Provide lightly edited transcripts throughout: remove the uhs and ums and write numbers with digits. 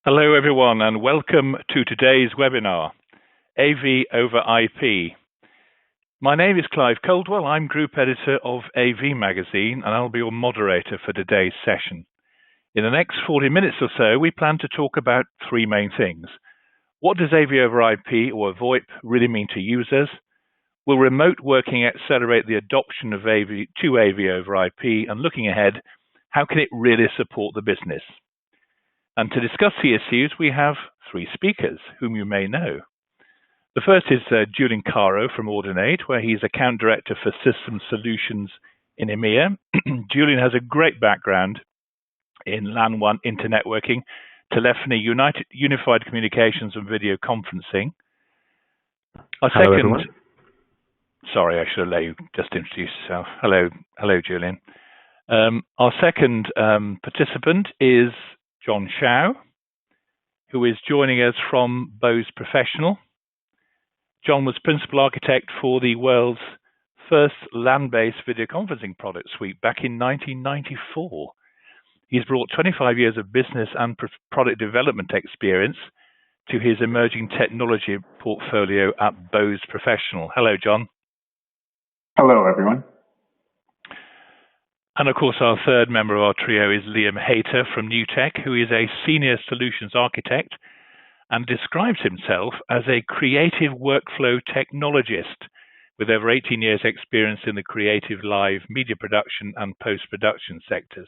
Hello everyone and welcome to today's webinar, AV over IP. My name is Clive Couldwell, I'm Group Editor of AV Magazine and I'll be your moderator for today's session. In the next 40 minutes or so, we plan to talk about three main things. What does AV over IP or AVoIP really mean to users? Will remote working accelerate the adoption of AV over IP? And looking ahead, how can it really support the business? And to discuss the issues, we have three speakers whom you may know. The first is Julian Carro from Audinate, where he's Account Director for System Solutions in EMEA. Julian has a great background in LAN 1 internetworking, telephony, unified communications and video conferencing. Hello, everyone. Sorry, I should have let you just introduce yourself. Hello, Julian. Our second participant is John Shao, who is joining us from Bose Professional. John was principal architect for the world's first LAN-based video conferencing product suite back in 1994. He's brought 25 years of business and product development experience to his emerging technology portfolio at Bose Professional. Hello, John. Hello, everyone. And of course, our third member of our trio is Hayter from NewTek, who is a senior solutions architect and describes himself as a creative workflow technologist with over 18 years experience in the creative live media production and post-production sectors.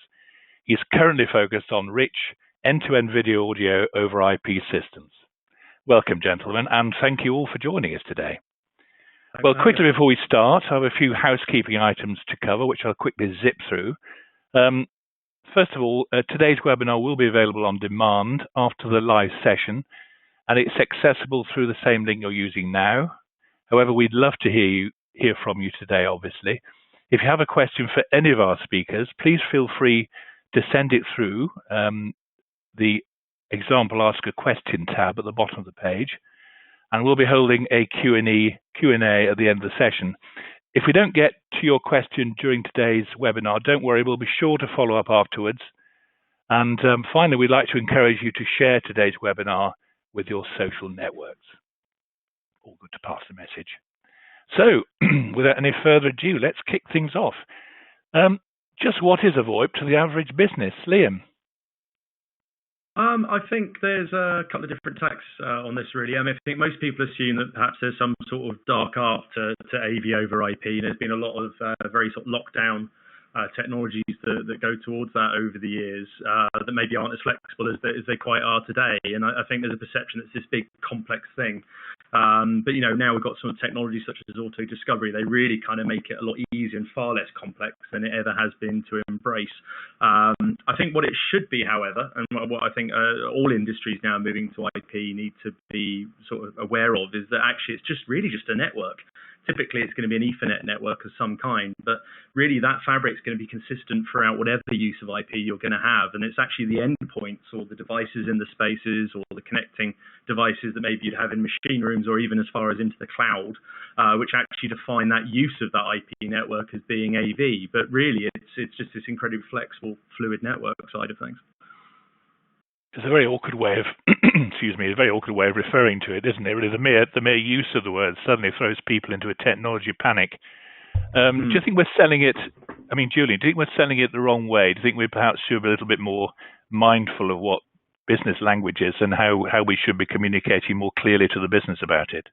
He's currently focused on rich end-to-end video audio over IP systems. Welcome, gentlemen, and thank you all for joining us today. Well, quickly before we start, I have a few housekeeping items to cover, which I'll quickly zip through. First of all, today's webinar will be available on demand after the live session, and it's accessible through the same link you're using now. However, we'd love to hear from you today, obviously. If you have a question for any of our speakers, please feel free to send it through the example Ask a Question tab at the bottom of the page. And we'll be holding a Q&A at the end of the session. If we don't get to your question during today's webinar, don't worry, we'll be sure to follow up afterwards. And finally, we'd like to encourage you to share today's webinar with your social networks. All good to pass the message. So, without any further ado, let's kick things off. Just what is AVoIP to the average business? Liam? I think there's a couple of different tacks on this, really. I think most people assume that perhaps there's some sort of dark art to AV over IP. There's been a lot of very sort of lockdown technologies that go towards that over the years that maybe aren't as flexible as they quite are today. And I think there's a perception it's this big complex thing. But now we've got some technologies such as auto discovery. They really kind of make it a lot easier and far less complex than it ever has been to embrace. I think what it should be, however, and what I think all industries now moving to IP need to be sort of aware of, is that actually it's just a network. Typically, it's going to be an Ethernet network of some kind, but really that fabric's going to be consistent throughout whatever use of IP you're going to have. And it's actually the endpoints or the devices in the spaces or the connecting devices that maybe you'd have in machine rooms or even as far as into the cloud, which actually define that use of that IP network as being AV. But really, it's just this incredibly flexible, fluid network side of things. It's a very awkward way of, excuse me, a very awkward way of referring to it, isn't it? Really, the mere use of the word suddenly throws people into a technology panic. Do you think we're selling it? I mean, Julian, do you think we're selling it the wrong way? Do you think we perhaps should be a little bit more mindful of what business language is and how we should be communicating more clearly to the business about it?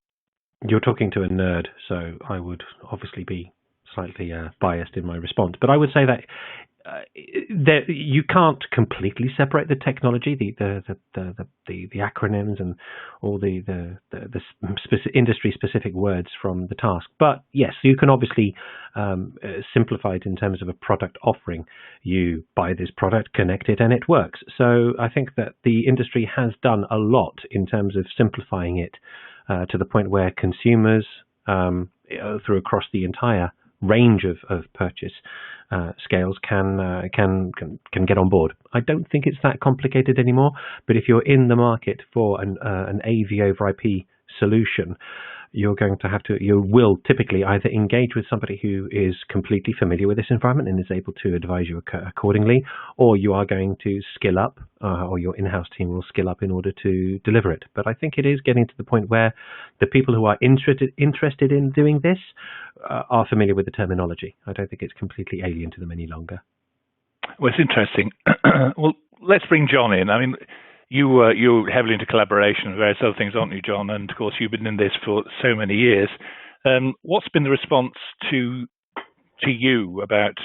You're talking to a nerd, so I would obviously be slightly biased in my response. But I would say that you can't completely separate the technology, the acronyms and all the industry-specific words from the task. But yes, you can obviously simplify it in terms of a product offering. You buy this product, connect it, and it works. So I think that the industry has done a lot in terms of simplifying it to the point where consumers, through across the entire range of purchase scales can get on board. I don't think it's that complicated anymore, but if you're in the market for an AV over IP solution, you will typically either engage with somebody who is completely familiar with this environment and is able to advise you accordingly, or you are going to skill up, or your in-house team will skill up in order to deliver it. But I think it is getting to the point where the people who are interested in doing this are familiar with the terminology. I don't think it's completely alien to them any longer. Well, it's interesting. Well, let's bring John in. I mean, you're heavily into collaboration and various other things, aren't you, John? And of course, you've been in this for so many years. What's been the response to you about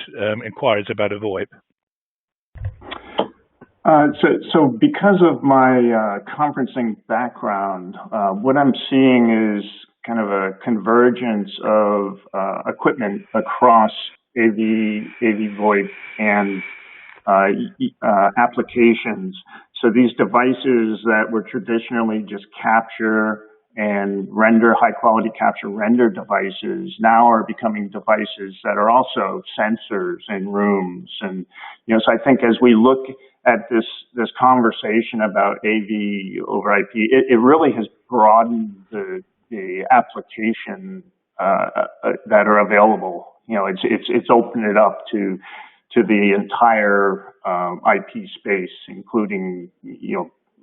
inquiries about AVoIP? So because of my conferencing background, what I'm seeing is kind of a convergence of equipment across AVoIP and applications. So these devices that were traditionally just capture and render, high quality capture render devices now are becoming devices that are also sensors in rooms. And, so I think as we look at this conversation about AV over IP, it really has broadened the application that are available. It's opened it up to the entire IP space, including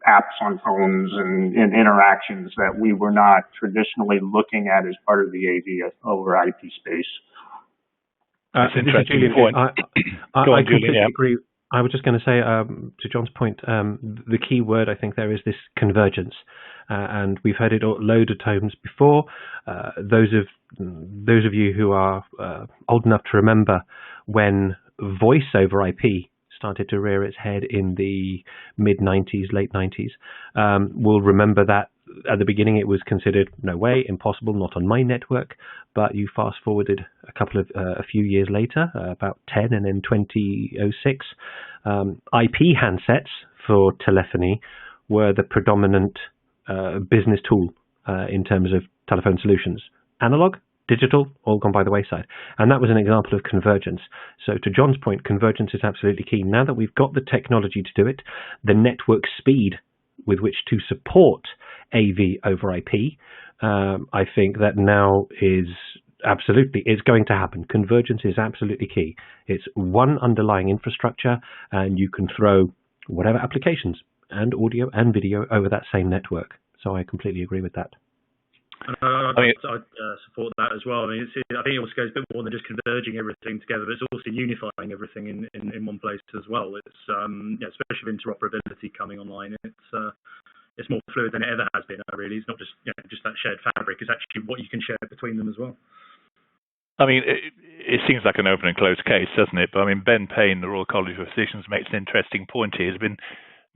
apps on phones and interactions that we were not traditionally looking at as part of the AV over IP space. That's this interesting. Julian Point. I completely agree. I was just going to say, to John's point, the key word I think there is this convergence, and we've heard it a load of times before. Those of you who are old enough to remember when voice over IP started to rear its head in the mid-90s, late 90s, will remember that at the beginning it was considered no way, impossible, not on my network. But you fast forwarded a few years later, about 10 and then 2006, IP handsets for telephony were the predominant business tool in terms of telephone solutions. Analog, digital, all gone by the wayside. And that was an example of convergence. So to John's point, convergence is absolutely key. Now that we've got the technology to do it, the network speed with which to support AV over IP, I think that now it's going to happen. Convergence is absolutely key. It's one underlying infrastructure, and you can throw whatever applications and audio and video over that same network. So I completely agree with that. I'd support that as well. I mean, I think it also goes a bit more than just converging everything together, but it's also unifying everything in one place as well. It's especially with interoperability coming online, it's more fluid than it ever has been. Really, it's not just just that shared fabric. It's actually what you can share between them as well. I mean, it seems like an open and closed case, doesn't it? But I mean, Ben Payne, the Royal College of Physicians, makes an interesting point here. He's been,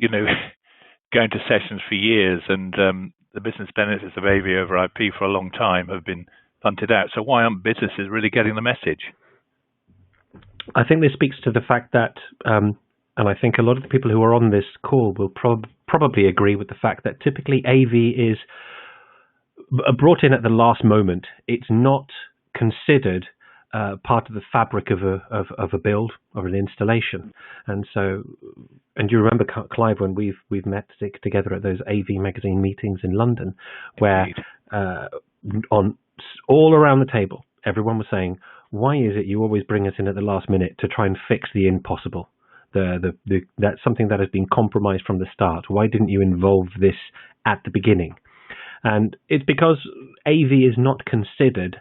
going to sessions for years, and the business benefits of AV over IP for a long time have been punted out. So why aren't businesses really getting the message? I think this speaks to the fact that, and I think a lot of the people who are on this call will probably agree with the fact that typically AV is brought in at the last moment. It's not considered part of the fabric of a build or an installation. And you remember, Clive, when we've met together at those AV magazine meetings in London, where on all around the table, everyone was saying, why is it you always bring us in at the last minute to try and fix the impossible? That's something that has been compromised from the start. Why didn't you involve this at the beginning? And it's because AV is not considered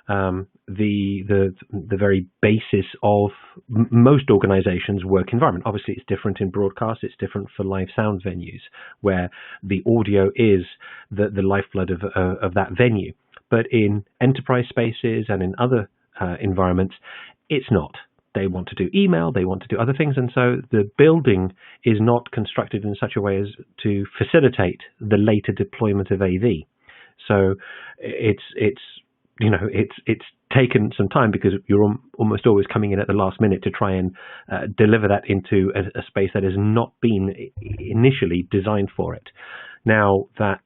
the very basis of most organizations' work environment. Obviously, it's different in broadcast. It's different for live sound venues, where the audio is the lifeblood of that venue. But in enterprise spaces and in other environments, it's not. They want to do email, they want to do other things, and so the building is not constructed in such a way as to facilitate the later deployment of AV. So it's taken some time because you're almost always coming in at the last minute to try and deliver that into a space that has not been initially designed for it. Now that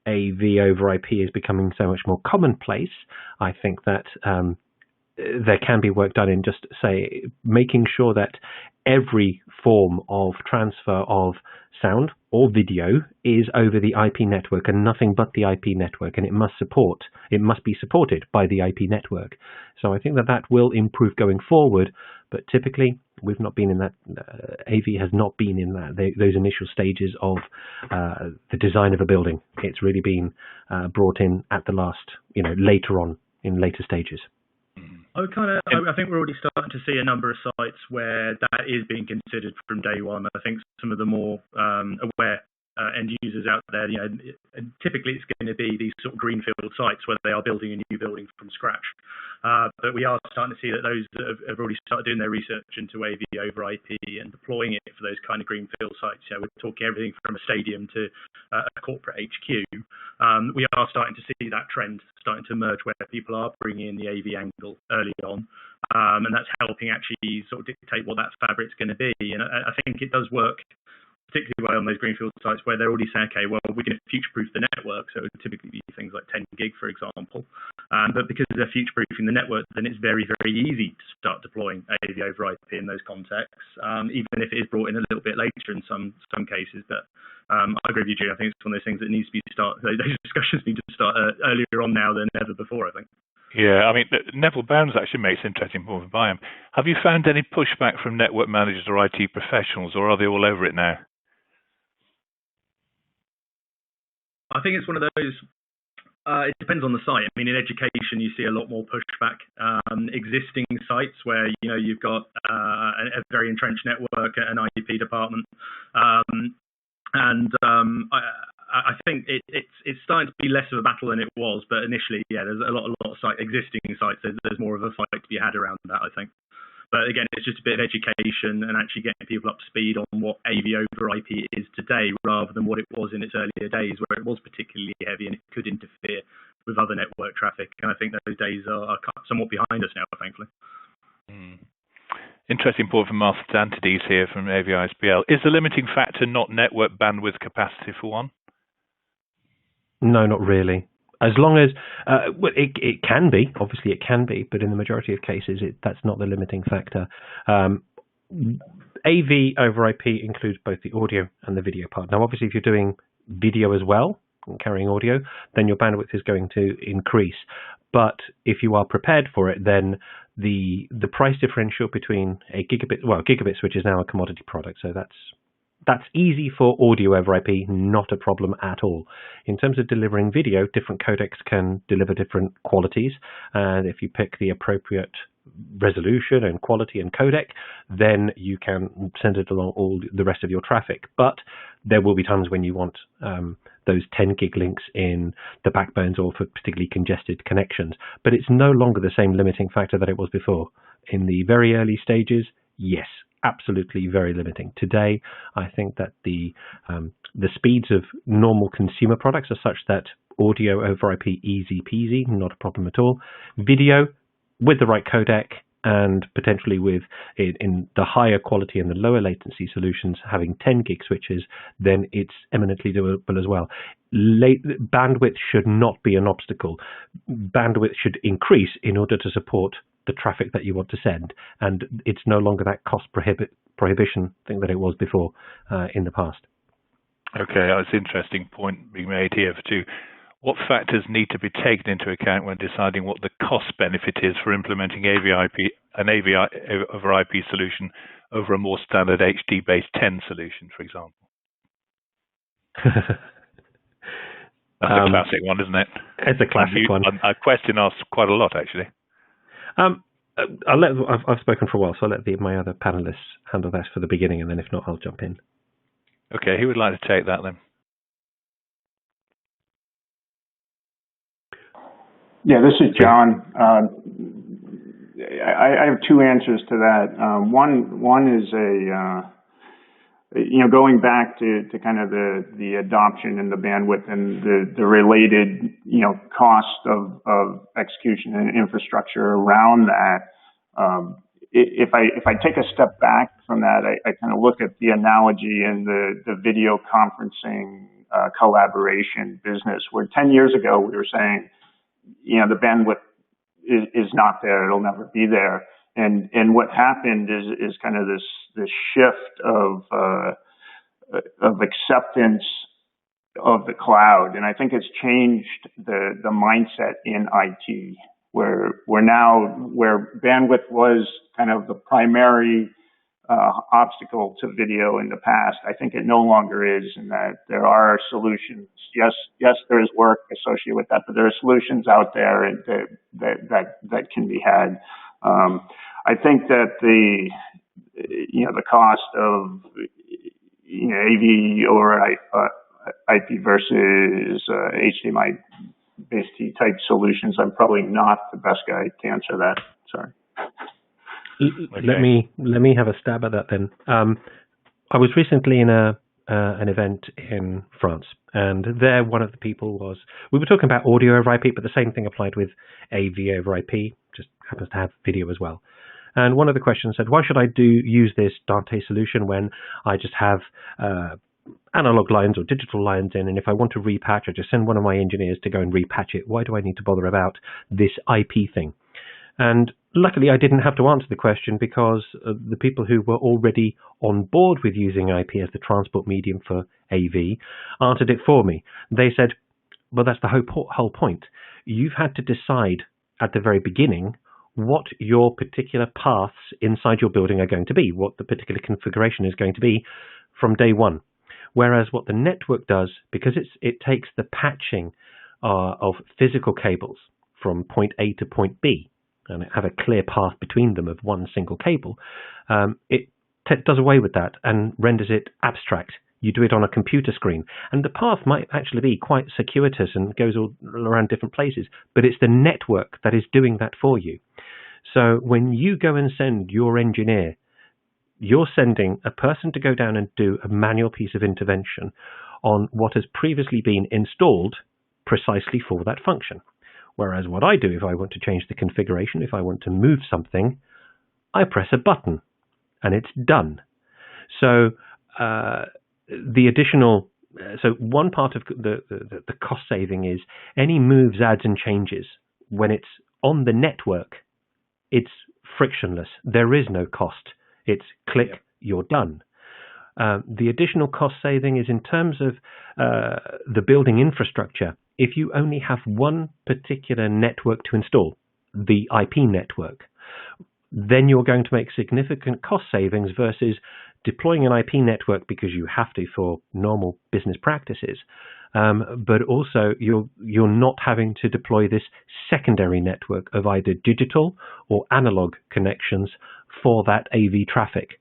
AV over IP is becoming so much more commonplace, I think that there can be work done in just, say, making sure that every form of transfer of sound or video is over the IP network and nothing but the IP network, and it must be supported by the IP network. So I think that will improve going forward, but typically we've not been in that. AV has not been in those initial stages of the design of a building. It's really been brought in at the last, later on in later stages. I think we're already starting to see a number of sites where that is being considered from day one. I think some of the more aware end users out there, typically it's going to be these sort of greenfield sites where they are building a new building from scratch. But we are starting to see that those that have already started doing their research into AV over IP and deploying it for those kind of greenfield sites. We're talking everything from a stadium to a corporate HQ. We are starting to see that trend starting to emerge where people are bringing in the AV angle early on. And that's helping actually sort of dictate what that fabric's going to be. And I think it does work particularly well on those greenfield sites where they're already saying, okay, well, we're going to future-proof the network. So it would typically be things like 10 gig, for example. But because they're future-proofing the network, then it's very, very easy to start deploying AV over IP in those contexts, even if it is brought in a little bit later in some cases. But I agree with you, Julian. I think it's one of those things that needs to be those discussions need to start earlier on now than ever before, I think. Yeah, I mean, Neville Bounds actually makes interesting point by him. Have you found any pushback from network managers or IT professionals, or are they all over it now? I think it's one of those, it depends on the site. I mean, in education, you see a lot more pushback. Existing sites where, you've got a very entrenched network, an IP department. I think it's starting to be less of a battle than it was, but initially, there's a lot of existing sites. There's more of a fight to be had around that, I think. But again, it's just a bit of education and actually getting people up to speed on what AV over IP is today, rather than what it was in its earlier days, where it was particularly heavy and it could interfere with other network traffic. And I think those days are somewhat behind us now, thankfully. Interesting point from Martha Dantides here from AVISPL. Is the limiting factor not network bandwidth capacity for one? No, not really. As long as it can be, obviously it can be, but in the majority of cases, that's not the limiting factor. AV over IP includes both the audio and the video part. Now, obviously, if you're doing video as well and carrying audio, then your bandwidth is going to increase. But if you are prepared for it, then the price differential between a gigabit switch is now a commodity product, so that's easy for audio over IP, not a problem at all. In terms of delivering video, different codecs can deliver different qualities, and if you pick the appropriate resolution and quality and codec, then you can send it along all the rest of your traffic. But there will be times when you want those 10 gig links in the backbones or for particularly congested connections. But it's no longer the same limiting factor that it was before. In the very early stages, yes, absolutely very limiting. Today, I think that the speeds of normal consumer products are such that audio over IP, easy peasy, not a problem at all. Video, with the right codec and potentially with in the higher quality and the lower latency solutions having 10 gig switches, then it's eminently doable as well. Bandwidth should not be an obstacle. Bandwidth should increase in order to support the traffic that you want to send, and it's no longer that cost prohibition thing that it was before in the past. Okay, that's an interesting point being made here too. What factors need to be taken into account when deciding what the cost benefit is for implementing an AV over IP solution over a more standard HD-based 10 solution, for example? That's a classic one, isn't it? It's a classic one. A question asked quite a lot, actually. I've spoken for a while, so I'll let my other panelists handle that for the beginning, and then if not, I'll jump in. Okay, who would like to take that then? Yeah, this is John. I have two answers to that. One is going back to kind of the adoption and the bandwidth and the related, cost of execution and infrastructure around that. If I take a step back from that, I kind of look at the analogy in the video conferencing collaboration business, where 10 years ago we were saying, the bandwidth is not there. It'll never be there. And what happened is kind of this shift of acceptance of the cloud, and I think it's changed the mindset in IT, where bandwidth was kind of the primary obstacle to video in the past. I think it no longer is, in that there are solutions. Yes, there is work associated with that, but there are solutions out there that can be had. I think that the cost of AV over IP versus HDMI-based type solutions, I'm probably not the best guy to answer that. Sorry. Okay. Let me have a stab at that then. I was recently in an event in France, and there one of the people was, we were talking about audio over IP, but the same thing applied with AV over IP, just happens to have video as well. And one of the questions said, why should I use this Dante solution when I just have analog lines or digital lines in, and if I want to repatch, I just send one of my engineers to go and repatch it. Why do I need to bother about this IP thing? And luckily I didn't have to answer the question, because the people who were already on board with using IP as the transport medium for AV answered it for me. They said, well, that's the whole point. You've had to decide at the very beginning what your particular paths inside your building are going to be, what the particular configuration is going to be from day one. Whereas what the network does, because it takes the patching of physical cables from point A to point B, and have a clear path between them of one single cable, it does away with that and renders it abstract. You do it on a computer screen, and the path might actually be quite circuitous and goes all around different places, but it's the network that is doing that for you. So when you go and send your engineer, you're sending a person to go down and do a manual piece of intervention on what has previously been installed precisely for that function. Whereas what I do, if I want to change the configuration, if I want to move something, I press a button and it's done. So the additional, so one part of the cost saving is any moves, adds and changes. When it's on the network, it's frictionless. There is no cost. It's click, you're done. The additional cost saving is in terms of the building infrastructure. If you only have one particular network to install, the IP network, then you're going to make significant cost savings versus deploying an IP network because you have to for normal business practices. But also you're not having to deploy this secondary network of either digital or analog connections for that AV traffic.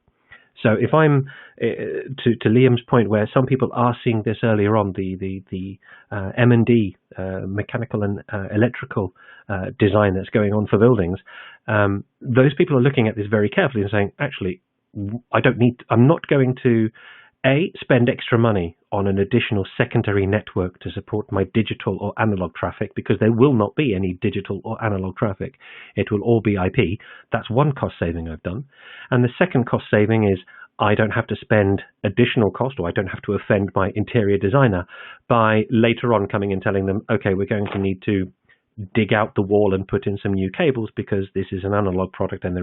So if I'm to Liam's point, where some people are seeing this earlier on, the M&D, mechanical and electrical design that's going on for buildings, those people are looking at this very carefully and saying, actually, I'm not going to spend extra money on an additional secondary network to support my digital or analog traffic, because there will not be any digital or analog traffic. It will all be IP. That's one cost saving I've done. And the second cost saving is I don't have to spend additional cost, or I don't have to offend my interior designer by later on coming and telling them, okay, we're going to need to dig out the wall and put in some new cables because this is an analog product and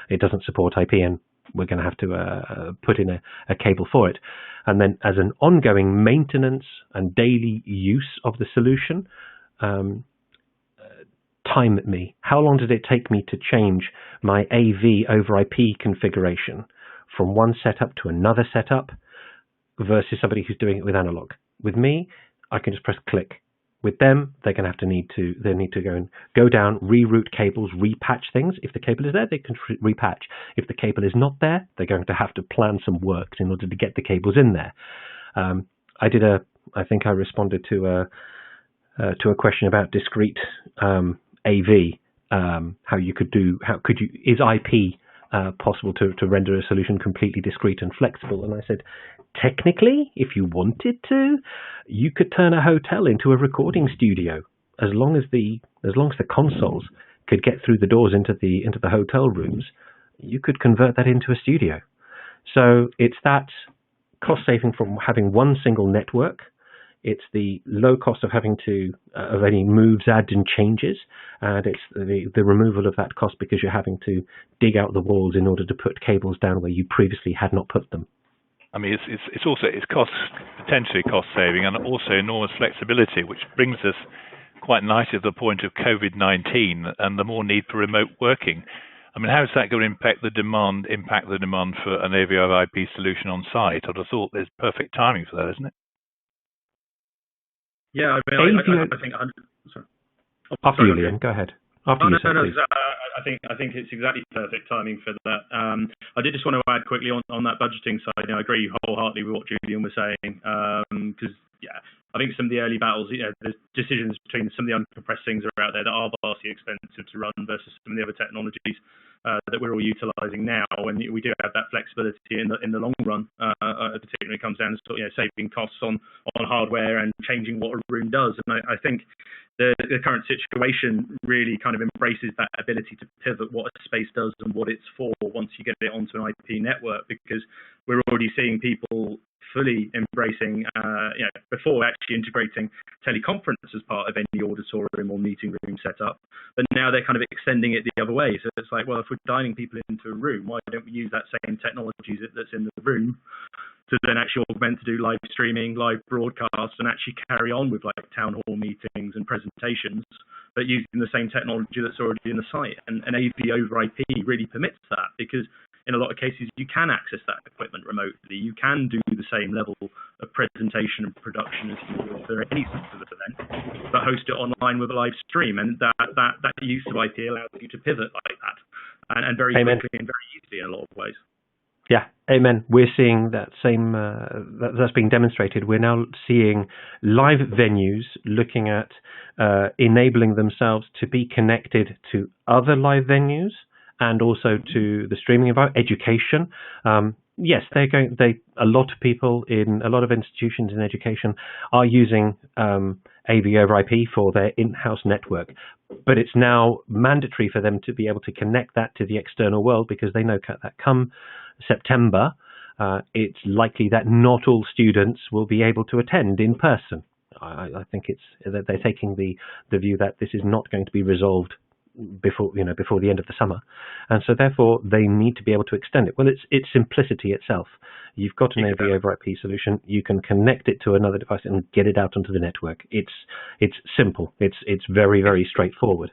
it doesn't support IP, and we're going to have to put in a cable for it. And then as an ongoing maintenance and daily use of the solution, time me. How long did it take me to change my AV over IP configuration from one setup to another setup versus somebody who's doing it with analog? With me, I can just press click. With them, they're going to need to go down, reroute cables, repatch things. If the cable is there, they can repatch. If the cable is not there, they're going to have to plan some work in order to get the cables in there. I think I responded to a question about discrete AV. Is IP possible to render a solution completely discrete and flexible? And I said, technically, if you wanted to, you could turn a hotel into a recording studio, as long as the consoles could get through the doors into the hotel rooms. You could convert that into a studio. So it's that cost saving from having one single network. It's the low cost of having to of any moves, adds, and changes, and it's the removal of that cost because you're having to dig out the walls in order to put cables down where you previously had not put them. I mean, it's also potentially cost saving and also enormous flexibility, which brings us quite nicely to the point of COVID-19 and the more need for remote working. I mean, how is that going to impact the demand for an AVoIP solution on site? I'd have thought there's perfect timing for that, isn't it? Yeah, I mean, I think. Sorry. After you, Liam. Go ahead. After you, sir, please. I think it's exactly perfect timing for that. I did just want to add quickly on that budgeting side. I agree wholeheartedly with what Julian was saying, because I think some of the early battles, there's decisions between some of the uncompressed things that are out there that are vastly expensive to run versus some of the other technologies that we're all utilising now, and we do have that flexibility in the long run, particularly when it comes down to saving costs on hardware and changing what a room does. And I think the current situation really kind of embraces that ability to pivot what a space does and what it's for once you get it onto an IP network, because we're already seeing people fully embracing, before actually integrating teleconference as part of any auditorium or meeting room setup. But now they're kind of extending it the other way. So it's like, well, if we're dining people into a room, why don't we use that same technology that's in the room to then actually augment to do live streaming, live broadcasts, and actually carry on with like town hall meetings and presentations, but using the same technology that's already in the site. And AV over IP really permits that, because in a lot of cases, you can access that equipment remotely. You can do the same level of presentation and production as you would for any sort of event, but host it online with a live stream. And that use of IP allows you to pivot like that, and very quickly and very easily in a lot of ways. Yeah, amen. We're seeing that same, that's being demonstrated. We're now seeing live venues looking at enabling themselves to be connected to other live venues and also to the streaming environment, education. Yes, a lot of people in a lot of institutions in education are using AV over IP for their in-house network, but it's now mandatory for them to be able to connect that to the external world, because they know that come September, it's likely that not all students will be able to attend in person. I think that they're taking the view that this is not going to be resolved before the end of the summer, and so therefore they need to be able to extend it. Well, it's simplicity itself. You've got an AV over IP solution. You can connect it to another device and get it out onto the network. It's simple. It's very, very straightforward.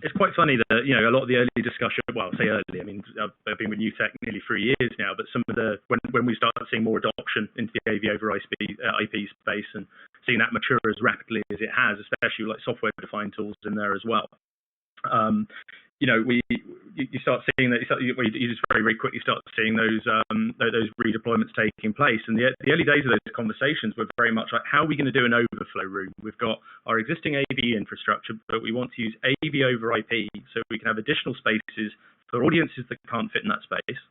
It's quite funny that a lot of the early discussion. Well, I say early. I mean, I've been with NewTek nearly 3 years now. But some of when we start seeing more adoption into the AV over IP space and seeing that mature as rapidly as it has, especially like software-defined tools in there as well. You start seeing that. You just very, very quickly start seeing those redeployments taking place. And the early days of those conversations were very much like, how are we going to do an overflow room? We've got our existing AV infrastructure, but we want to use AV over IP so we can have additional spaces for audiences that can't fit in that space.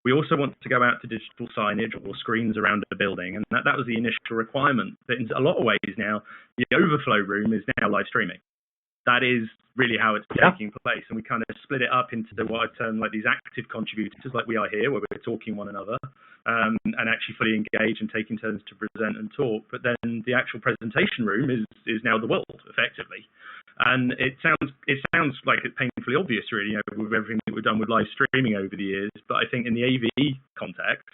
We also want to go out to digital signage or screens around the building, and that was the initial requirement. But in a lot of ways now, the overflow room is now live streaming. That is really how it's taking place, and we kind of split it up into what I term like these active contributors, like we are here, where we're talking one another, and actually fully engage and taking turns to present and talk. But then the actual presentation room is now the world, effectively. And it sounds like it's painfully obvious, really, with everything that we've done with live streaming over the years. But I think in the AV context,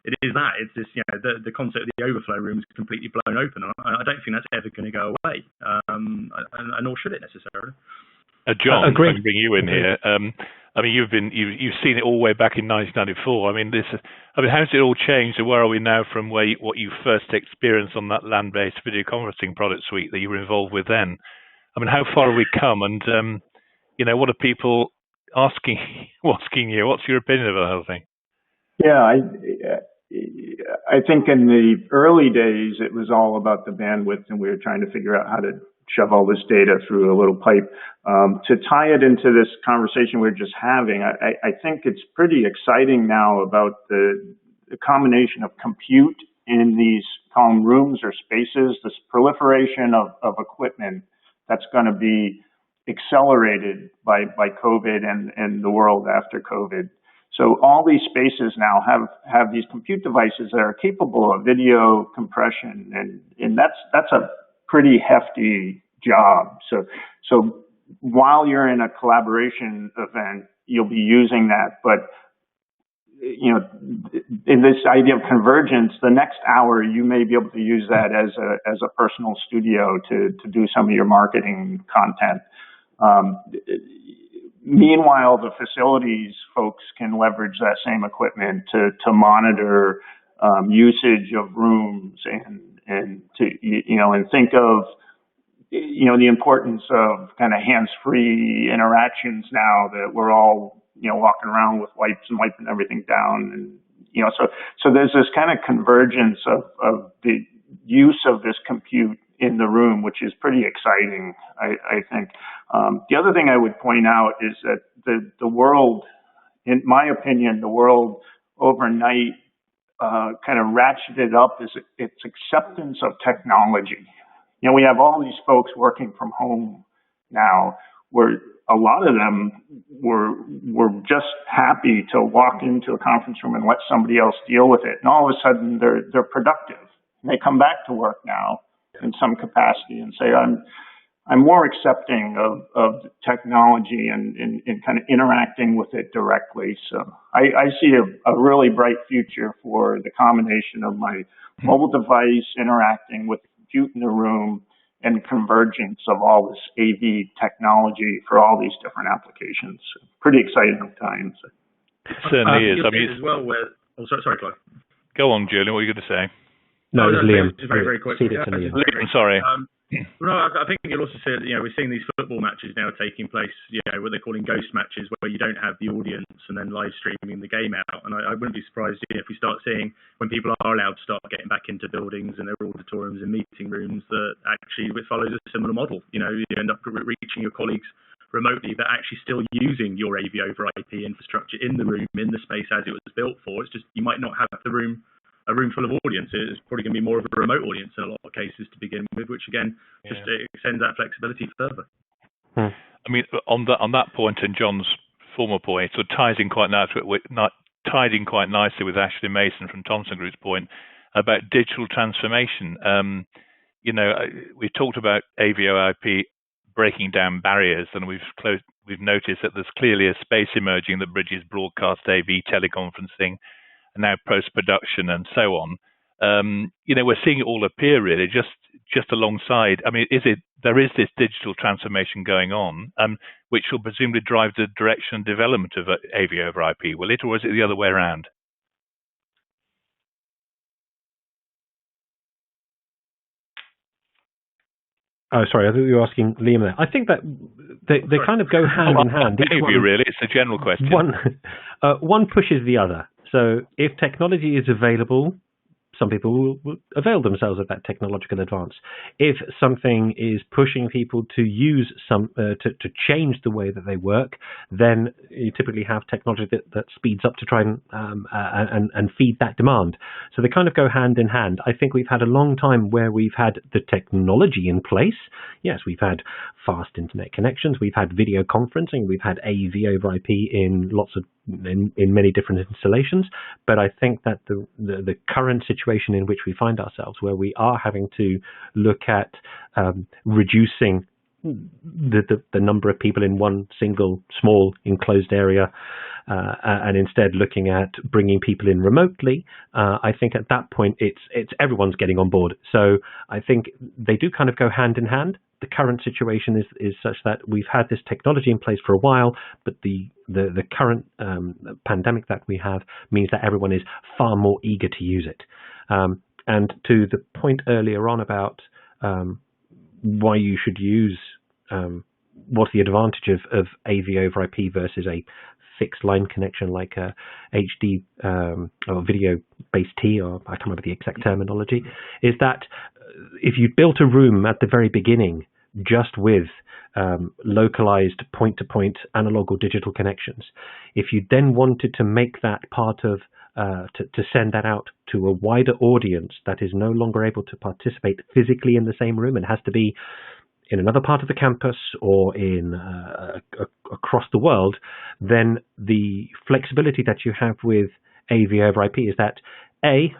it is that. It's this, the concept of the overflow room is completely blown open. I don't think that's ever going to go away, and nor should it necessarily. John, if I can bring you in here. I mean, you've seen it all the way back in 1994. I mean, how's it all changed, and where are we now from what you first experienced on that land-based video conferencing product suite that you were involved with then? I mean, how far have we come, and what are people asking you? What's your opinion of the whole thing? Yeah, I think in the early days, it was all about the bandwidth, and we were trying to figure out how to shove all this data through a little pipe. To tie it into this conversation we're just having, I think it's pretty exciting now about the combination of compute in these calm rooms or spaces, this proliferation of equipment that's going to be accelerated by COVID and the world after COVID. So all these spaces now have these compute devices that are capable of video compression, and that's a pretty hefty job. So while you're in a collaboration event, you'll be using that, but in this idea of convergence, the next hour you may be able to use that as a personal studio to do some of your marketing content. Meanwhile, the facilities folks can leverage that same equipment to monitor usage of rooms and think of the importance of kind of hands-free interactions now that we're all walking around with wipes and wiping everything down, and so there's this kind of convergence of the use of this compute in the room, which is pretty exciting, I think. The other thing I would point out is that the world, in my opinion, the world overnight kind of ratcheted up its acceptance of technology. We have all these folks working from home now, where a lot of them were just happy to walk into a conference room and let somebody else deal with it, and all of a sudden they're productive. And they come back to work now in some capacity and say, I'm more accepting of technology and kind of interacting with it directly. So I see a really bright future for the combination of my mobile device interacting with compute in the room and convergence of all this AV technology for all these different applications. Pretty exciting times. It certainly is. I mean, as well where. Oh, sorry, Clive. Go on, Julian. What are you going to say? No, Liam. Just very quick. Liam, sorry. No, I think you'll also see that, we're seeing these football matches now taking place, what they're calling ghost matches, where you don't have the audience and then live streaming the game out. And I wouldn't be surprised if we start seeing, when people are allowed to start getting back into buildings and their auditoriums and meeting rooms, that actually it follows a similar model. You end up reaching your colleagues remotely, but actually still using your AV over IP infrastructure in the room, in the space as it was built for. It's just you might not have a room full of audience. It's probably going to be more of a remote audience in a lot of cases to begin with, which again just extends that flexibility further. I mean, on that point and John's former point, so ties in quite nicely with Ashley Mason from Thomson Group's point about digital transformation. We talked about AVoIP breaking down barriers, and we've noticed that there's clearly a space emerging that bridges broadcast AV teleconferencing and now post-production and so on. We're seeing it all appear really just alongside. I mean, there is this digital transformation going on, which will presumably drive the direction and development of AV over IP, will it, or is it the other way around? Oh, sorry, I thought you were asking Liam there. I think that they kind of go hand in hand. Really, it's a general question. One pushes the other. So if technology is available, some people will avail themselves of that technological advance. If something is pushing people to use to change the way that they work, then you typically have technology that speeds up to try and feed that demand. So they kind of go hand in hand. I think we've had a long time where we've had the technology in place. Yes, we've had fast internet connections, we've had video conferencing, we've had AV over IP in many different installations, but I think that the current situation in which we find ourselves, where we are having to look at reducing the number of people in one single small enclosed area, and instead looking at bringing people in remotely, I think at that point it's everyone's getting on board. So I think they do kind of go hand in hand. The current situation is such that we've had this technology in place for a while, but the current pandemic that we have means that everyone is far more eager to use it. And to the point earlier on about why you should use, what's the advantage of AV over IP versus a fixed line connection like a HD or video based T, or I can't remember the exact terminology, is that if you built a room at the very beginning just with localized point-to-point analog or digital connections, if you then wanted to make that part of to send that out to a wider audience that is no longer able to participate physically in the same room and has to be in another part of the campus or in across the world, then the flexibility that you have with AV over IP is that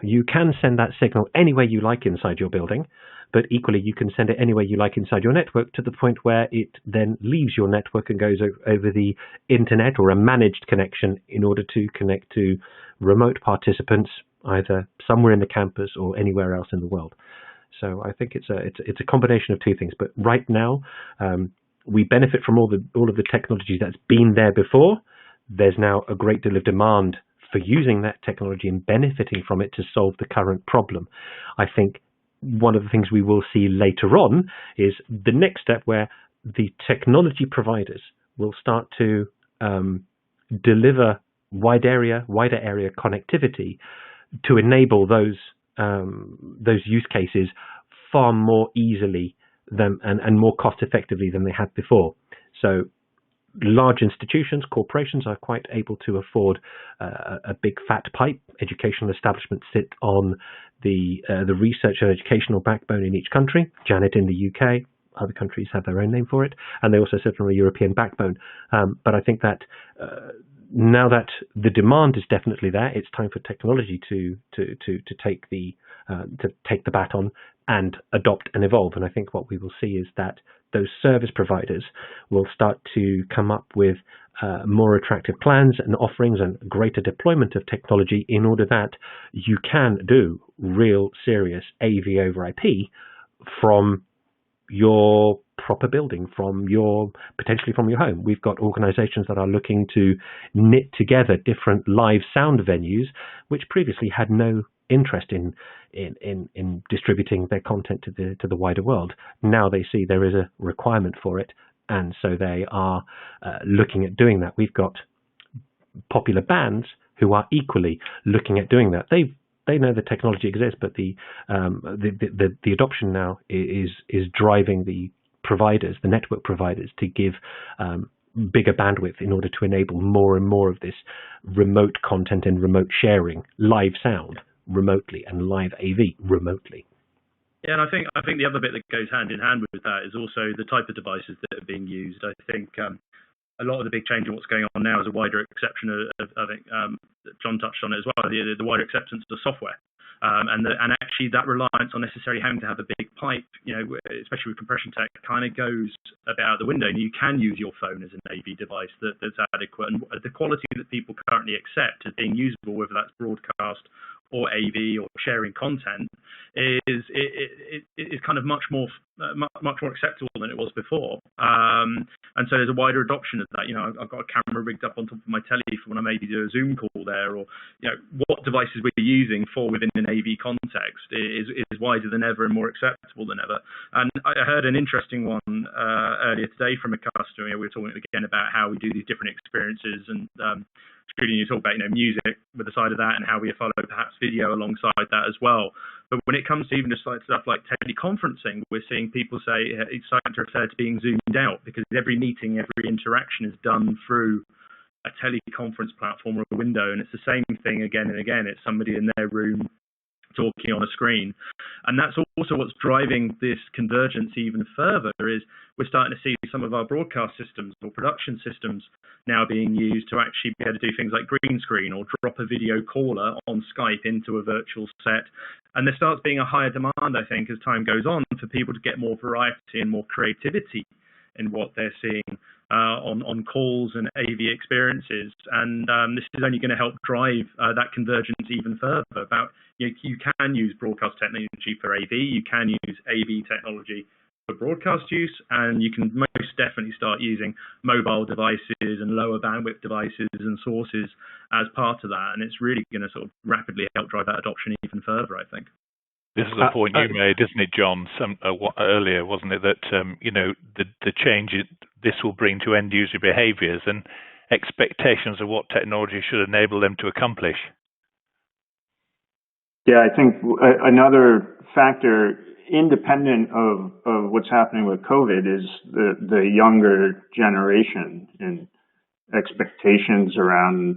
you can send that signal anywhere you like inside your building, but equally you can send it anywhere you like inside your network, to the point where it then leaves your network and goes over the internet or a managed connection in order to connect to remote participants, either somewhere in the campus or anywhere else in the world. So I think it's a combination of two things. But right now, we benefit from all of the technology that's been there before. There's now a great deal of demand for using that technology and benefiting from it to solve the current problem. I think one of the things we will see later on is the next step, where the technology providers will start to deliver wider area connectivity to enable those use cases far more easily and more cost effectively than they had before. So large institutions, corporations, are quite able to afford a big fat pipe. Educational establishments sit on the research and educational backbone in each country. Janet in the UK, other countries have their own name for it, and they also sit on a European backbone. But I think that now that the demand is definitely there, it's time for technology to take the baton and adopt and evolve. And I think what we will see is that those service providers will start to come up with more attractive plans and offerings and greater deployment of technology in order that you can do real serious AV over IP from your proper building, potentially from your home. We've got organizations that are looking to knit together different live sound venues, which previously had no interest in distributing their content to the wider world. Now they see there is a requirement for it, and so they are looking at doing that. We've got popular bands who are equally looking at doing that. They know the technology exists, but the adoption now is driving the providers, the network providers, to give bigger bandwidth in order to enable more and more of this remote content and remote sharing, live sound remotely and live AV remotely. Yeah, and I think the other bit that goes hand in hand with that is also the type of devices that are being used. I think a lot of the big change in what's going on now is a wider acceptance of I think John touched on it as well, the wider acceptance of software. And actually that reliance on necessarily having to have a big pipe, especially with compression tech, kind of goes about the window. And you can use your phone as an AV device that's adequate. And the quality that people currently accept as being usable, whether that's broadcast or AV or sharing content, is kind of much more acceptable than it was before. And so there's a wider adoption of that. I've got a camera rigged up on top of my telly for when I maybe do a Zoom call there, or what devices we're using for within an AV context is wider than ever and more acceptable than ever. And I heard an interesting one earlier today from a customer. We were talking again about how we do these different experiences, and Julian, you talk about music with the side of that and how we follow perhaps video alongside that as well. But when it comes to even just like stuff like teleconferencing, we're seeing people say it's starting to refer to being zoomed out, because every meeting, every interaction is done through a teleconference platform or a window, and it's the same thing again and again. It's somebody in their room talking on a screen. And that's also what's driving this convergence even further, is we're starting to see some of our broadcast systems or production systems now being used to actually be able to do things like green screen or drop a video caller on Skype into a virtual set. And there starts being a higher demand, I think, as time goes on, for people to get more variety and more creativity in what they're seeing on calls and AV experiences. And this is only going to help drive that convergence even further. About you can use broadcast technology for AV, you can use AV technology for broadcast use, and you can most definitely start using mobile devices and lower bandwidth devices and sources as part of that. And it's really going to sort of rapidly help drive that adoption even further, I think. This is a point you made, isn't it, John, earlier, wasn't it, that the change this will bring to end user behaviours and expectations of what technology should enable them to accomplish? Yeah, I think another factor, independent of what's happening with COVID, is the younger generation and expectations around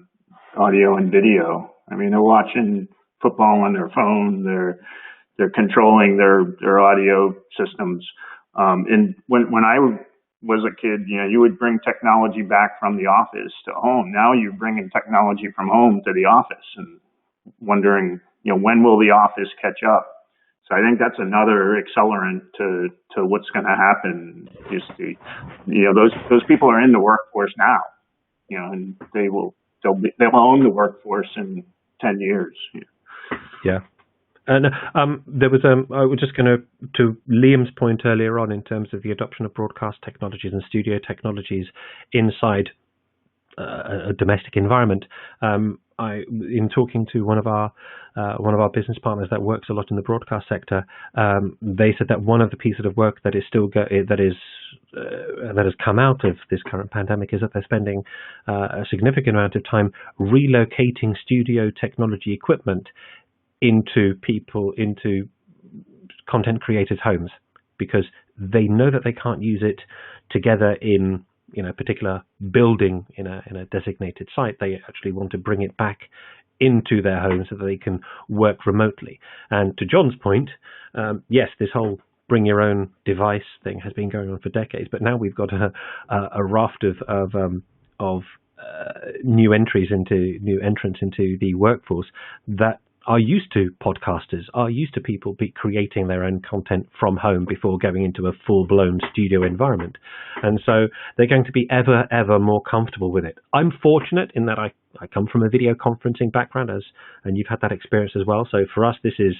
audio and video. I mean, they're watching football on their phone, they're controlling their audio systems And when I was a kid, you would bring technology back from the office to home. Now you're bringing technology from home to the office and wondering, when will the office catch up? So I think that's another accelerant to what's going to happen. Is those people are in the workforce now, and they'll own the workforce in 10 years. Yeah. And there was I was just going to Liam's point earlier on in terms of the adoption of broadcast technologies and studio technologies inside a domestic environment. In talking to one of our business partners that works a lot in the broadcast sector, they said that one of the pieces of work that is that has come out of this current pandemic is that they're spending a significant amount of time relocating studio technology equipment into content creators' homes, because they know that they can't use it together in a particular building in a designated site. They actually want to bring it back into their home so that they can work remotely. And to John's point, yes, this whole bring your own device thing has been going on for decades, but now we've got a raft of new entrants into the workforce that are used to podcasters, are used to people creating their own content from home before going into a full-blown studio environment. And so they're going to be ever more comfortable with it. I'm fortunate in that I come from a video conferencing background, and you've had that experience as well. So for us, this is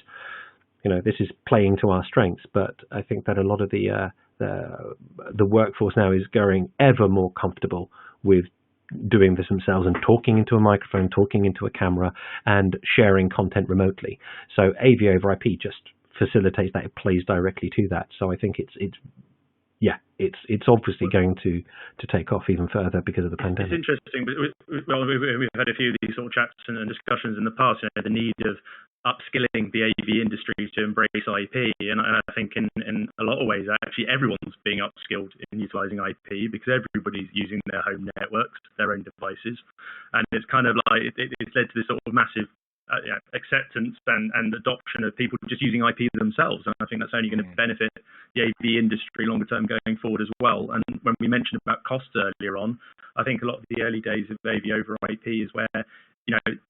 playing to our strengths. But I think that a lot of the workforce now is going ever more comfortable with doing this themselves and talking into a microphone, talking into a camera, and sharing content remotely. So AV over IP just facilitates that. It plays directly to that. So I think it's obviously going to take off even further because of the pandemic. It's interesting, but we've had a few of these sort of chats and discussions in the past. The need of upskilling the AV industry to embrace IP, and I think in a lot of ways, actually everyone's being upskilled in utilizing IP because everybody's using their home networks, their own devices, and it's kind of like it's led to this sort of massive acceptance and adoption of people just using IP themselves, and I think that's only going to benefit the AV industry longer term going forward as well. And when we mentioned about costs earlier on, I think a lot of the early days of AV over IP is where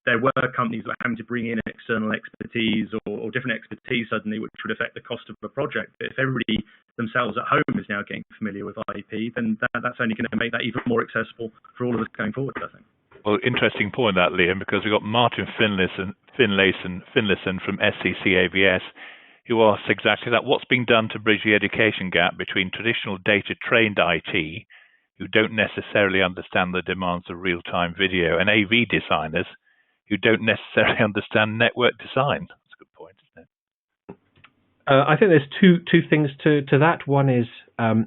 there were companies that were having to bring in external expertise or different expertise suddenly, which would affect the cost of a project. But if everybody themselves at home is now getting familiar with IP, then that's only going to make that even more accessible for all of us going forward, I think. Well, interesting point that, Liam, because we've got Martin Finlayson from SCC AVS, who asks exactly that. What's being done to bridge the education gap between traditional data-trained IT, who don't necessarily understand the demands of real-time video, and AV designers, who don't necessarily understand network design? That's a good point, isn't it? I think there's two things to that. One is,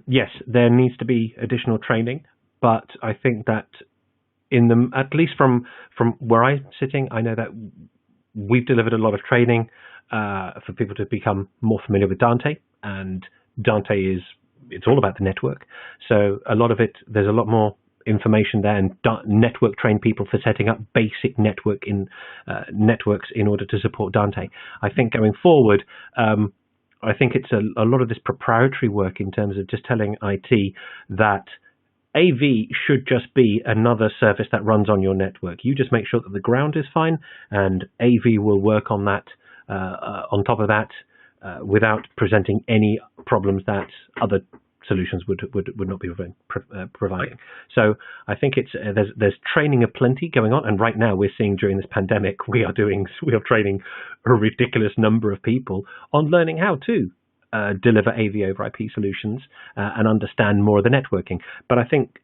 yes, there needs to be additional training, but I think that at least from where I'm sitting, I know that we've delivered a lot of training for people to become more familiar with Dante, and Dante it's all about the network. So a lot of it, there's a lot more information there, and network train people for setting up basic networks in order to support Dante. I think going forward, I think it's a lot of this proprietary work in terms of just telling IT that AV should just be another service that runs on your network. You just make sure that the ground is fine, and AV will work on that, on top of that, without presenting any problems that other solutions would not be providing. So I think there's training aplenty going on, and right now we're seeing during this pandemic we are training a ridiculous number of people on learning how to deliver AV over IP solutions and understand more of the networking. But I think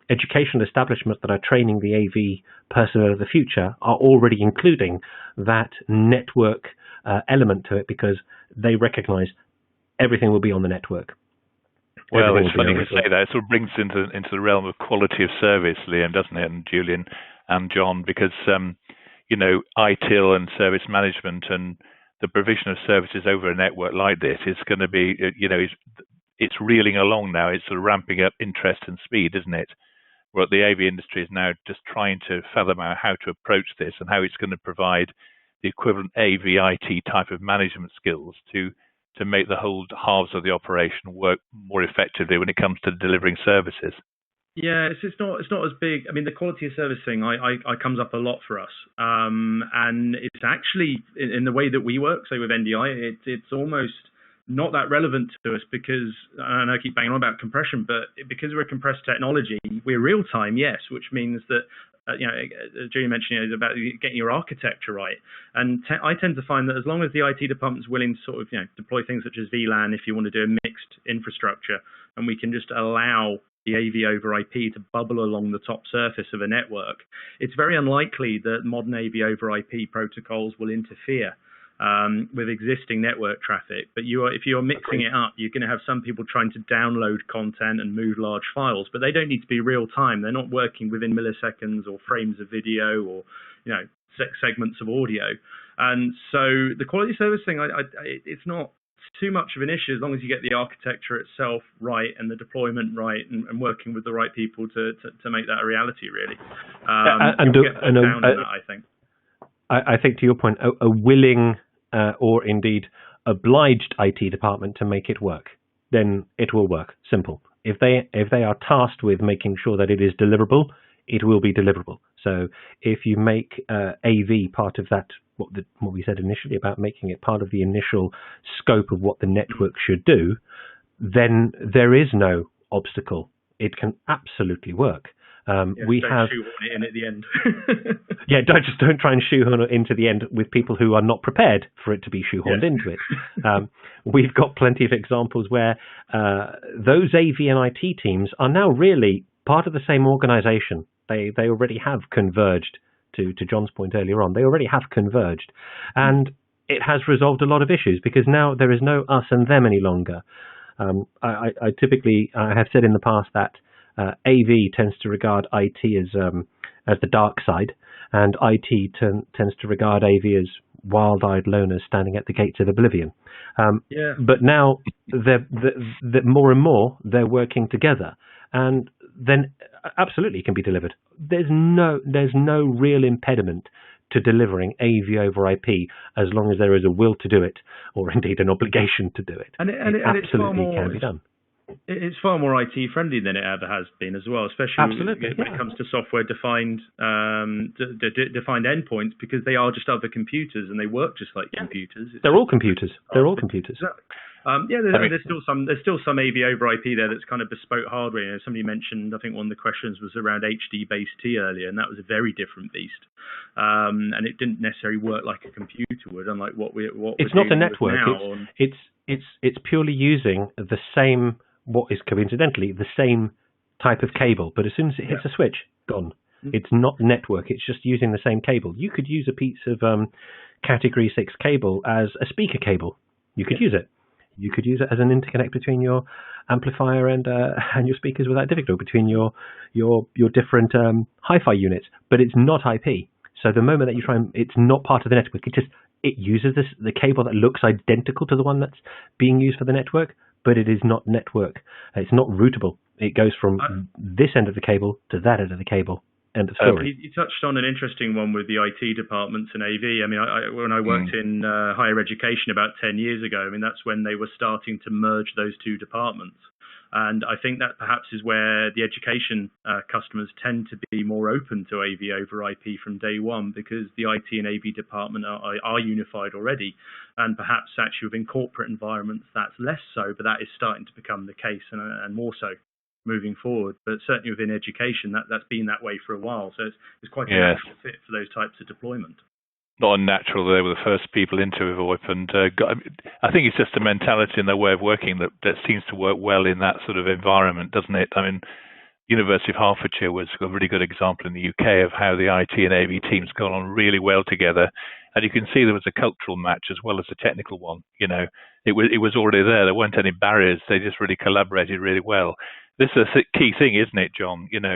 educational establishments that are training the AV personnel of the future are already including that network element to it, because they recognize everything will be on the network. Well, it's funny you say that. It sort of brings into the realm of quality of service, Liam, doesn't it, and Julian and John, because ITIL and service management and the provision of services over a network like this is going to be, it's reeling along now. It's sort of ramping up interest and speed, isn't it? Well, the AV industry is now just trying to fathom out how to approach this and how it's going to provide the equivalent AV IT type of management skills to to make the whole halves of the operation work more effectively when it comes to delivering services? Yeah, it's not as big. I mean, the quality of service thing I comes up a lot for us, and it's actually in the way that we work. So with NDI, it's almost not that relevant to us because, and I keep banging on about compression, but because we're a compressed technology, we're real time, yes, which means that as Julian mentioned, about getting your architecture right. And I tend to find that as long as the IT department is willing to sort of deploy things such as Vlan, if you want to do a mixed infrastructure, and we can just allow the AV over IP to bubble along the top surface of a network, it's very unlikely that modern AV over IP protocols will interfere with existing network traffic. But if you're mixing it up, you're going to have some people trying to download content and move large files, but they don't need to be real time. They're not working within milliseconds or frames of video or segments of audio. And so the quality service thing, it's not too much of an issue as long as you get the architecture itself right and the deployment right and working with the right people to make that a reality, really. I think. I think to your point, a willing or indeed obliged IT department to make it work, then it will work. Simple. If they are tasked with making sure that it is deliverable, it will be deliverable. So if you make AV part of that, what we said initially about making it part of the initial scope of what the network should do, then there is no obstacle. It can absolutely work. We have shoehorn it in at the end. Yeah, don't try and shoehorn it into the end with people who are not prepared for it to be shoehorned into it. We've got plenty of examples where those AV and IT teams are now really part of the same organization. They already have converged, to John's point earlier on. They already have converged. And it has resolved a lot of issues because now there is no us and them any longer. I have said in the past that AV tends to regard IT as the dark side, and IT tends to regard AV as wild-eyed loners standing at the gates of oblivion. But now, more and more, they're working together, and then absolutely it can be delivered. There's no real impediment to delivering AV over IP as long as there is a will to do it, or indeed an obligation to do it. And it absolutely can be done. It's far more IT friendly than it ever has been as well, especially when it comes to software defined endpoints, because they are just other computers and they work just like computers. They're all computers. They're all computers. Exactly. There's still some AV over IP there that's kind of bespoke hardware. Somebody mentioned, I think one of the questions was around HD base T earlier, and that was a very different beast. And it didn't necessarily work like a computer would, unlike what it's not a network. It's purely using the same, what is coincidentally the same type of cable, but as soon as it hits a switch, gone. It's not network. It's just using the same cable. You could use a piece of Category 6 cable as a speaker cable. You could use it. You could use it as an interconnect between your amplifier and your speakers without difficulty, between your different hi-fi units. But it's not IP. So the moment that you try, it's not part of the network. It uses the cable that looks identical to the one that's being used for the network, but it is not network. It's not routable. It goes from this end of the cable to that end of the cable. End of story. You touched on an interesting one with the IT departments and AV. I mean, when I worked in higher education about 10 years ago, I mean, that's when they were starting to merge those two departments. And I think that perhaps is where the education customers tend to be more open to AV over IP from day one, because the IT and AV department are unified already. And perhaps actually within corporate environments, that's less so, but that is starting to become the case and more so moving forward. But certainly within education, that's been that way for a while. So it's quite a natural fit for those types of deployment. Not unnatural. They were the first people into AVoIP, and I think it's just a mentality and their way of working that seems to work well in that sort of environment, doesn't it? I mean, University of Hertfordshire was a really good example in the UK of how the IT and AV teams got on really well together, and you can see there was a cultural match as well as a technical one. You know, it was already there. There weren't any barriers. They just really collaborated really well. This is a key thing, isn't it, John? You know,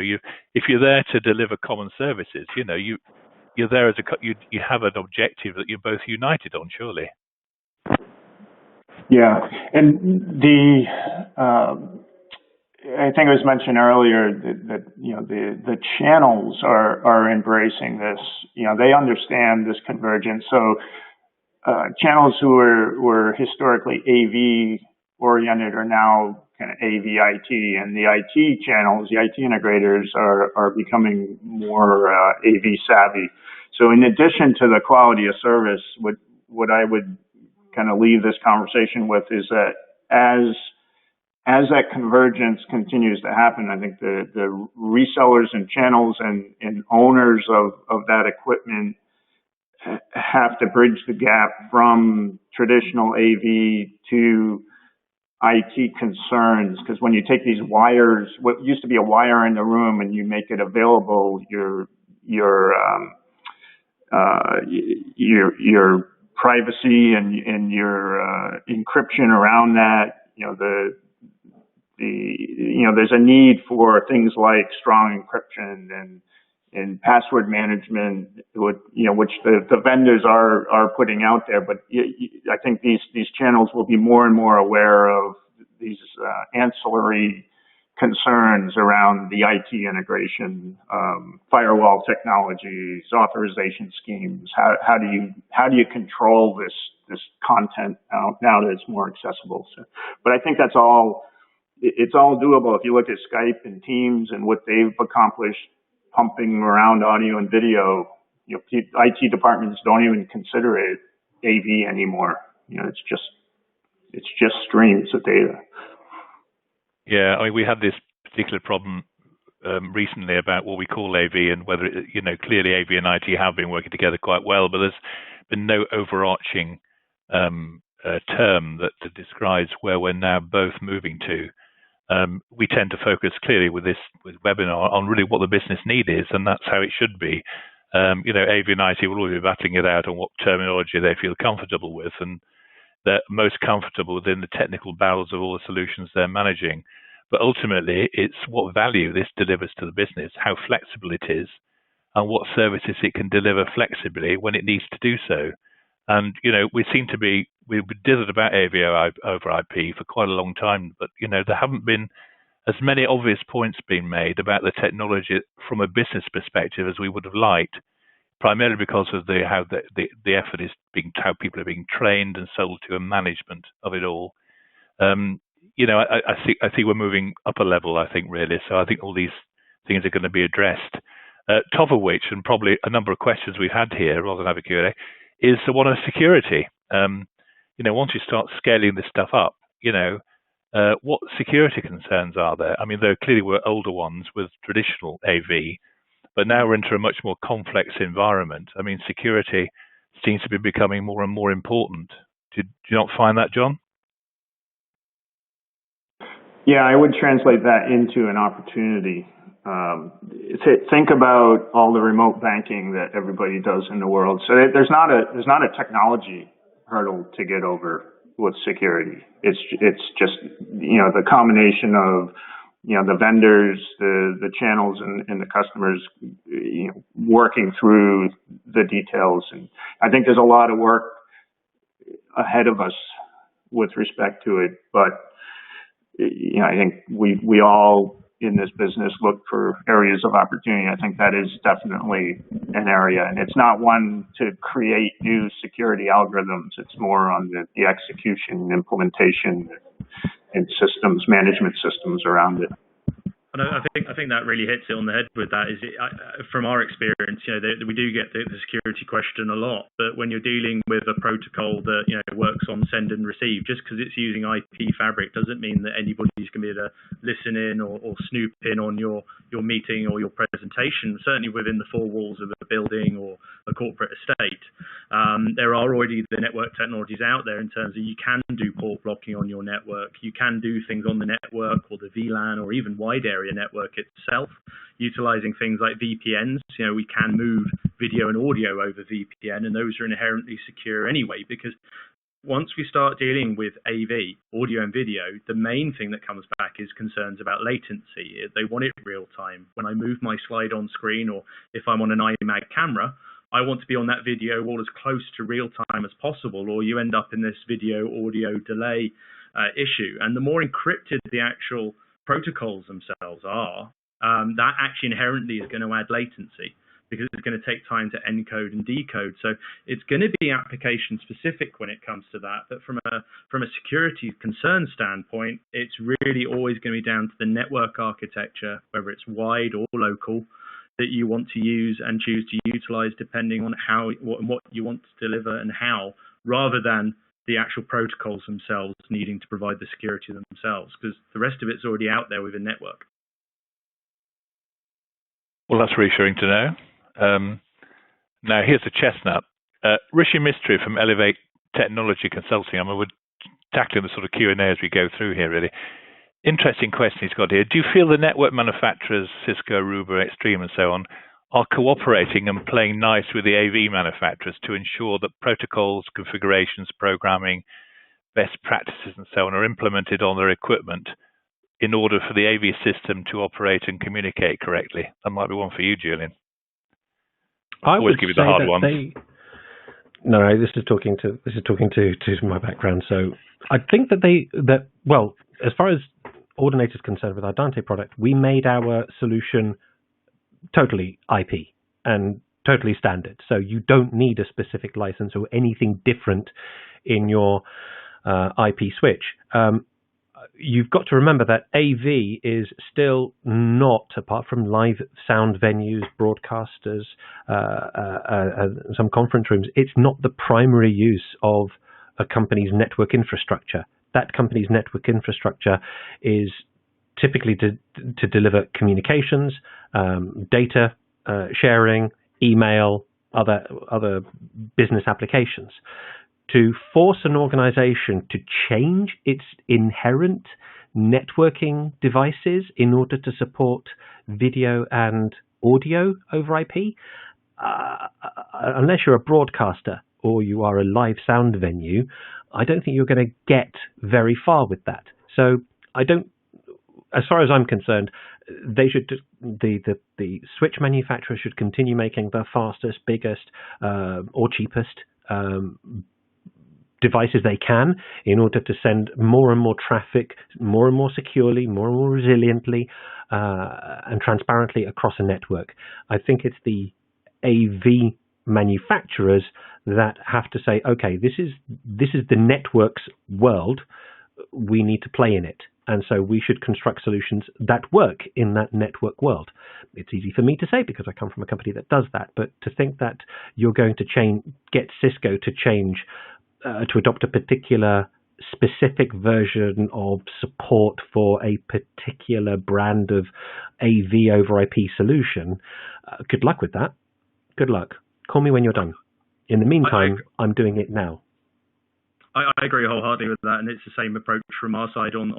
if you're there to deliver common services, you know, you're there as you have an objective that you're both united on, surely. Yeah, and I think it was mentioned earlier that you know the channels are embracing this. You know, they understand this convergence. So channels who were historically AV oriented are now kind of AVIT, and the IT channels, the IT integrators are becoming more AV savvy. So in addition to the quality of service, what I would kind of leave this conversation with is that as that convergence continues to happen, I think the resellers and channels and owners of that equipment have to bridge the gap from traditional AV to IT concerns, because when you take these wires, what used to be a wire in the room, and you make it available, your privacy and your encryption around that, there's a need for things like strong encryption and password management, which the vendors are putting out there. But I think these channels will be more and more aware of these ancillary concerns around the IT integration, firewall technologies, authorization schemes. How do you control this content now that it's more accessible? So, but I think it's all doable. If you look at Skype and Teams and what they've accomplished, pumping around audio and video, IT departments don't even consider it AV anymore. It's just streams of data. Yeah, I mean, we had this particular problem recently about what we call AV and whether clearly AV and IT have been working together quite well, but there's been no overarching term that describes where we're now both moving to. We tend to focus clearly with webinar on really what the business need is, and that's how it should be. AV and IT will always be battling it out on what terminology they feel comfortable with, and they're most comfortable within the technical barrels of all the solutions they're managing. But ultimately, it's what value this delivers to the business, how flexible it is, and what services it can deliver flexibly when it needs to do so. And, we've dithered about AV over IP for quite a long time, but, there haven't been as many obvious points being made about the technology from a business perspective as we would have liked, primarily because of how the effort is how people are being trained and sold to, and management of it all. I think we're moving up a level, I think, really. So I think all these things are going to be addressed. Top of which, and probably a number of questions we've had here, rather than have a Q&A, is the one of security. Once you start scaling this stuff up, what security concerns are there? I mean, there clearly were older ones with traditional AV, but now we're into a much more complex environment. I mean, security seems to be becoming more and more important. Do you not find that, John? Yeah, I would translate that into an opportunity. Think about all the remote banking that everybody does in the world. So there's not a technology hurdle to get over with security. It's just the combination of the vendors, the channels, and the customers working through the details. And I think there's a lot of work ahead of us with respect to it. But I think we all in this business look for areas of opportunity. I think that is definitely an area, and it's not one to create new security algorithms. It's more on the execution, implementation, and systems management systems around it. And I think that really hits it on the head with that. From our experience, we do get the security question a lot. But when you're dealing with a protocol that works on send and receive, just because it's using IP fabric doesn't mean that anybody's going to be able to listen in or snoop in on your meeting or your presentation. Certainly within the four walls of a building or a corporate estate, there are already the network technologies out there in terms of you can do port blocking on your network, you can do things on the network or the Vlan or even wide area network itself, utilizing things like VPNs. We can move video and audio over VPN, and those are inherently secure anyway, because once we start dealing with AV, audio and video, the main thing that comes back is concerns about latency. They want it real time. When I move my slide on screen, or if I'm on an iMac camera, I want to be on that video all as close to real time as possible, or you end up in this video audio delay issue. And the more encrypted the actual protocols themselves are, that actually inherently is going to add latency. because it's going to take time to encode and decode. So it's going to be application specific when it comes to that. But from a security concern standpoint, it's really always going to be down to the network architecture, whether it's wide or local, that you want to use and choose to utilize depending on what you want to deliver and how, rather than the actual protocols themselves needing to provide the security themselves, because the rest of it's already out there within network. Well, that's reassuring to know. Now, here's a chestnut. Rishi Mistry from Elevate Technology Consulting. We're tackling the sort of Q&A as we go through here, really. Interesting question he's got here. Do you feel the network manufacturers, Cisco, Aruba, Extreme, and so on, are cooperating and playing nice with the AV manufacturers to ensure that protocols, configurations, programming, best practices, and so on are implemented on their equipment in order for the AV system to operate and communicate correctly? That might be one for you, Julian. I always would give you the hard ones. No, this is talking to my background. So I think that well, as far as Audinate is concerned with our Dante product, we made our solution totally IP and totally standard. So you don't need a specific license or anything different in your IP switch. You've got to remember that AV is still not, apart from live sound venues, broadcasters, some conference rooms, it's not the primary use of a company's network infrastructure. That company's network infrastructure is typically to deliver communications, data sharing, email, other business applications. To force an organization to change its inherent networking devices in order to support video and audio over IP, unless you're a broadcaster or you are a live sound venue, I don't think you're going to get very far with that. So as far as I'm concerned, they should the switch manufacturer should continue making the fastest, biggest, or cheapest devices they can in order to send more and more traffic, more and more securely, more and more resiliently, and transparently across a network. I think it's the AV manufacturers that have to say, okay, this is the network's world. We need to play in it. And so we should construct solutions that work in that network world. It's easy for me to say because I come from a company that does that, but to think that you're going to get Cisco to change to adopt a particular specific version of support for a particular brand of AV over IP solution, good luck with that. Good luck. Call me when you're done. In the meantime, I'm doing it now. I agree wholeheartedly with that, and it's the same approach from our side on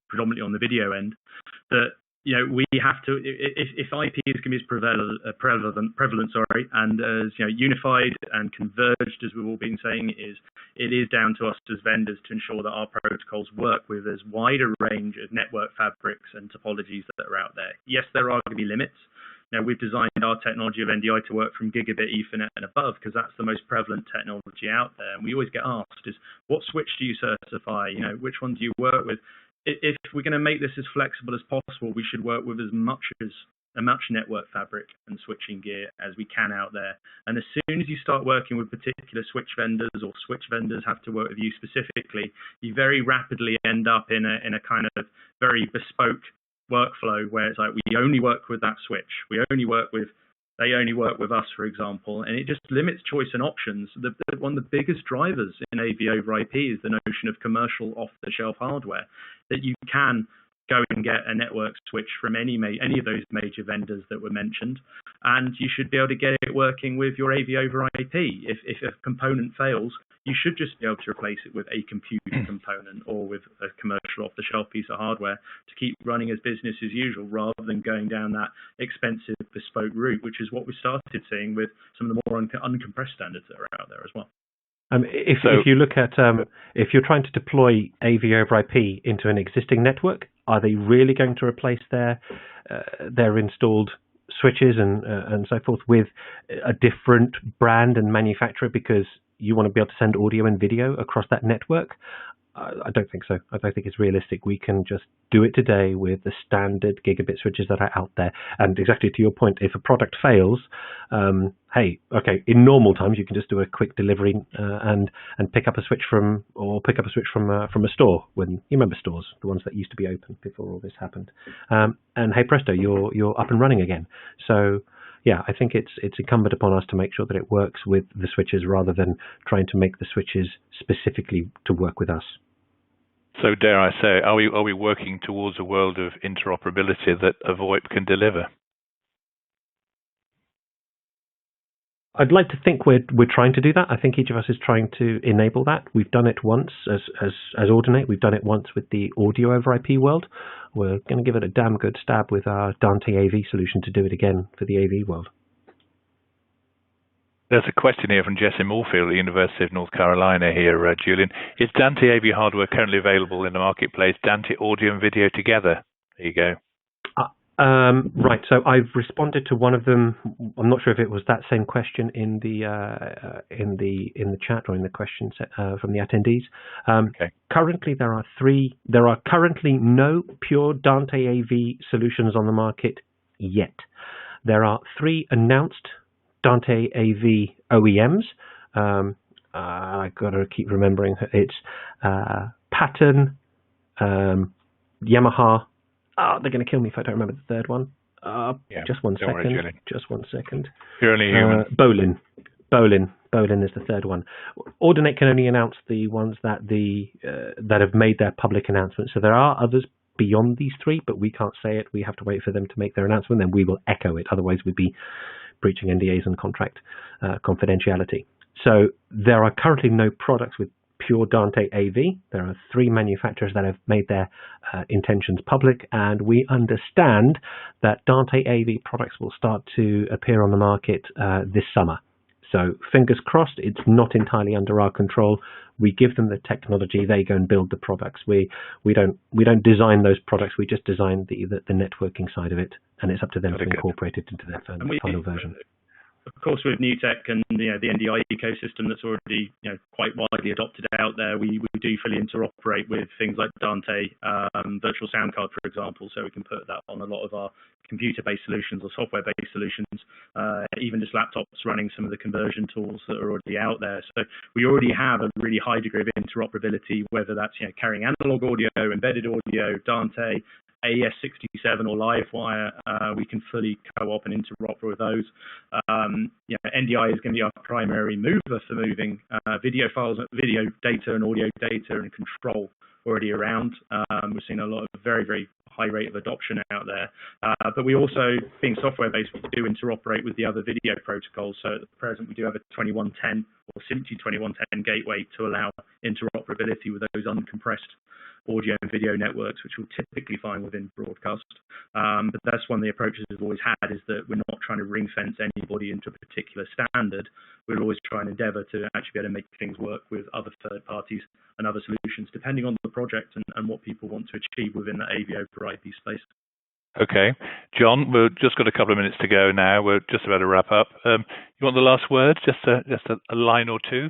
predominantly on the video end. That we have to, if IP is going to be as prevalent, and as unified and converged as we've all been saying, it is down to us as vendors to ensure that our protocols work with as wide a range of network fabrics and topologies that are out there. Yes, there are going to be limits. Now, we've designed our technology of NDI to work from gigabit Ethernet and above because that's the most prevalent technology out there. And we always get asked is, what switch do you certify? Which one do you work with? If we're going to make this as flexible as possible, we should work with as much network fabric and switching gear as we can out there. And as soon as you start working with particular switch vendors, or switch vendors have to work with you specifically, you very rapidly end up in a kind of very bespoke workflow where it's like, we only work with that switch. They only work with us, for example, and it just limits choice and options. One of the biggest drivers in AV over IP is the notion of commercial off-the-shelf hardware, that you can go and get a network switch from any of those major vendors that were mentioned, and you should be able to get it working with your AV over IP. If a component fails, you should just be able to replace it with a compute component or with a commercial off-the-shelf piece of hardware to keep running as business as usual, rather than going down that expensive bespoke route, which is what we started seeing with some of the more uncompressed standards that are out there as well. If you look at if you're trying to deploy AV over IP into an existing network, are they really going to replace their installed switches and so forth with a different brand and manufacturer because you want to be able to send audio and video across that network? I don't think so. I don't think it's realistic. We can just do it today with the standard gigabit switches that are out there. And exactly to your point, if a product fails, in normal times you can just do a quick delivery and pick up a switch from a store. When you remember stores, the ones that used to be open before all this happened. And hey presto, you're up and running again. So yeah, I think it's incumbent upon us to make sure that it works with the switches rather than trying to make the switches specifically to work with us. So dare I say, are we working towards a world of interoperability that AVoIP can deliver? I'd like to think we're trying to do that. I think each of us is trying to enable that. We've done it once as Audinate. We've done it once with the audio over IP world. We're going to give it a damn good stab with our Dante AV solution to do it again for the AV world. There's a question here from Jesse Moorfield at the University of North Carolina here, Julian. Is Dante AV hardware currently available in the marketplace? Dante audio and video together? There you go. Right. So I've responded to one of them. I'm not sure if it was that same question in the chat or in the questions from the attendees. Okay. Currently, there are three. There are currently no pure Dante AV solutions on the market yet. There are 3 announced Dante AV OEMs. I got to keep remembering it's Pattern, Yamaha. They're going to kill me if I don't remember the third one. Just one second. Just 1 second. You're only human. Bolin is the third one. Audinate can only announce the ones that that have made their public announcements. So there are others beyond these 3, but we can't say it. We have to wait for them to make their announcement, then we will echo it. Otherwise, we'd be breaching NDAs and contract confidentiality. So there are currently no products with pure Dante AV. There are 3 manufacturers that have made their intentions public, and we understand that Dante AV products will start to appear on the market this summer. So fingers crossed. It's not entirely under our control. We give them the technology, they go and build the products. We don't design those products. We just design the networking side of it, and it's up to them to incorporate it into their final version. Of course, with NewTek and the NDI ecosystem that's already quite widely adopted out there, we do fully interoperate with things like Dante Virtual Sound Card, for example, so we can put that on a lot of our computer-based solutions or software-based solutions, even just laptops running some of the conversion tools that are already out there. So we already have a really high degree of interoperability, whether that's carrying analog audio, embedded audio, Dante, AES67 or Livewire. We can fully co-op and interoperate with those. NDI is going to be our primary mover for moving video files, video data and audio data and control already around. We're seeing a lot of very, very high rate of adoption out there. But we also, being software-based, we do interoperate with the other video protocols. So at the present, we do have a 2110 or simply 2110 gateway to allow interoperability with those uncompressed audio and video networks, which we'll typically find within broadcast. But that's one of the approaches we've always had, is that we're not trying to ring fence anybody into a particular standard. We're always trying to endeavor to actually be able to make things work with other third parties and other solutions, depending on the project and what people want to achieve within the AV over IP space. Okay. John, we've just got a couple of minutes to go now. We're just about to wrap up. You want the last word? Just a line or two?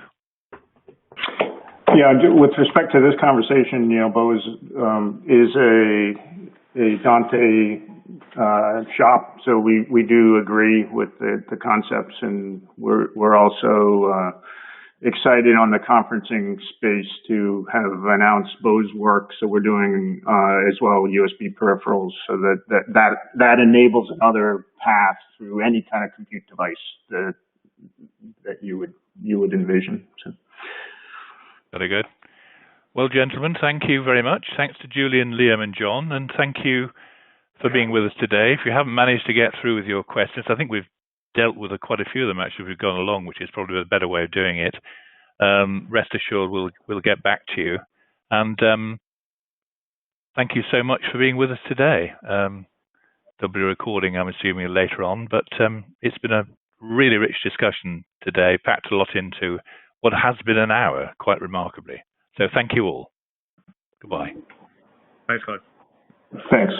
Yeah, with respect to this conversation, Bo is a Dante shop, so we do agree with the concepts, and we're also excited on the conferencing space to have announced Bo's work. So we're doing as well USB peripherals, so that enables another path through any kind of compute device that you would envision. So. Very good. Well, gentlemen, thank you very much. Thanks to Julian, Liam, and John, and thank you for being with us today. If you haven't managed to get through with your questions, I think we've dealt with quite a few of them actually. We've gone along, which is probably a better way of doing it. Rest assured, we'll get back to you. And thank you so much for being with us today. There'll be a recording, I'm assuming, later on, but it's been a really rich discussion today, packed a lot into what has been an hour, quite remarkably. So thank you all. Goodbye. Thanks, Clive. Thanks.